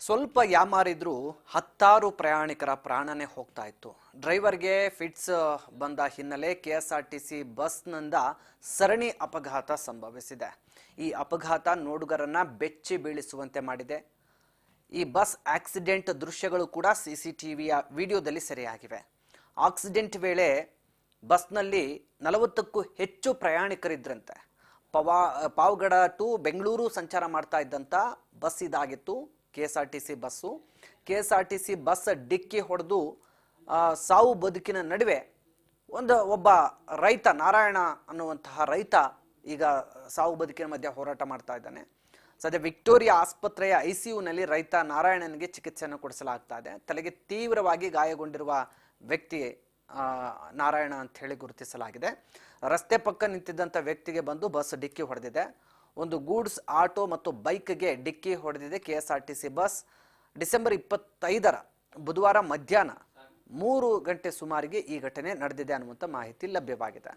ಸ್ವಲ್ಪ ಯಾಮಾರಿದ್ರು ಹತ್ತಾರು ಪ್ರಯಾಣಿಕರ ಪ್ರಾಣನೇ ಹೋಗ್ತಾ ಇತ್ತು. ಡ್ರೈವರ್ಗೆ ಫಿಟ್ಸ್ ಬಂದ ಹಿನ್ನೆಲೆ ಕೆಎಸ್ಆರ್ಟಿಸಿ ಬಸ್ನಿಂದ ಸರಣಿ ಅಪಘಾತ ಸಂಭವಿಸಿದೆ. ಈ ಅಪಘಾತ ನೋಡುಗರನ್ನ ಬೆಚ್ಚಿ ಬೀಳಿಸುವಂತೆ ಮಾಡಿದೆ. ಈ ಬಸ್ ಆಕ್ಸಿಡೆಂಟ್ ದೃಶ್ಯಗಳು ಕೂಡ ಸಿಸಿಟಿವಿಯ ವಿಡಿಯೋದಲ್ಲಿ ಸೆರೆಯಾಗಿವೆ. ಆಕ್ಸಿಡೆಂಟ್ ವೇಳೆ ಬಸ್ನಲ್ಲಿ 40ಕ್ಕೂ ಹೆಚ್ಚು ಪ್ರಯಾಣಿಕರಿದ್ರಂತೆ. ಪಾವಗಡ ಟು ಬೆಂಗಳೂರು ಸಂಚಾರ ಮಾಡ್ತಾ ಇದ್ದಂಥ ಬಸ್ ಇದಾಗಿತ್ತು. ಕೆಎಸ್ಆರ್ಟಿಸಿ ಬಸ್ ಡಿಕ್ಕಿ ಹೊಡೆದು ಸಾವು ಬದುಕಿನ ನಡುವೆ ಒಬ್ಬ ರೈತ, ನಾರಾಯಣ ಅನ್ನುವಂತಹ ರೈತ ಈಗ ಸಾವು ಬದುಕಿನ ಮಧ್ಯೆ ಹೋರಾಟ ಮಾಡ್ತಾ ಇದ್ದಾನೆ. ಸದ್ಯ ವಿಕ್ಟೋರಿಯಾ ಆಸ್ಪತ್ರೆಯ ಐಸಿಯುನಲ್ಲಿ ರೈತ ನಾರಾಯಣನಿಗೆ ಚಿಕಿತ್ಸೆಯನ್ನು ಕೊಡಿಸಲಾಗ್ತಾ ಇದೆ. ತಲೆಗೆ ತೀವ್ರವಾಗಿ ಗಾಯಗೊಂಡಿರುವ ವ್ಯಕ್ತಿ ನಾರಾಯಣ ಅಂತ ಹೇಳಿ ಗುರುತಿಸಲಾಗಿದೆ. ರಸ್ತೆ ಪಕ್ಕ ನಿಂತಿದ್ದಂಥ ವ್ಯಕ್ತಿಗೆ ಬಂದು ಬಸ್ ಡಿಕ್ಕಿ ಹೊಡೆದಿದೆ. ಒಂದು ಗೂಡ್ಸ್ ಆಟೋ ಮತ್ತು ಬೈಕ್ಗೆ ಡಿಕ್ಕಿ ಹೊಡೆದಿದೆ ಕೆಎಸ್ಆರ್ಟಿಸಿ ಬಸ್. ಡಿಸೆಂಬರ್ 25 ಬುಧವಾರ ಮಧ್ಯಾಹ್ನ 3 ಗಂಟೆ ಸುಮಾರಿಗೆ ಈ ಘಟನೆ ನಡೆದಿದೆ ಅನ್ನುವಂಥ ಮಾಹಿತಿ ಲಭ್ಯವಾಗಿದೆ.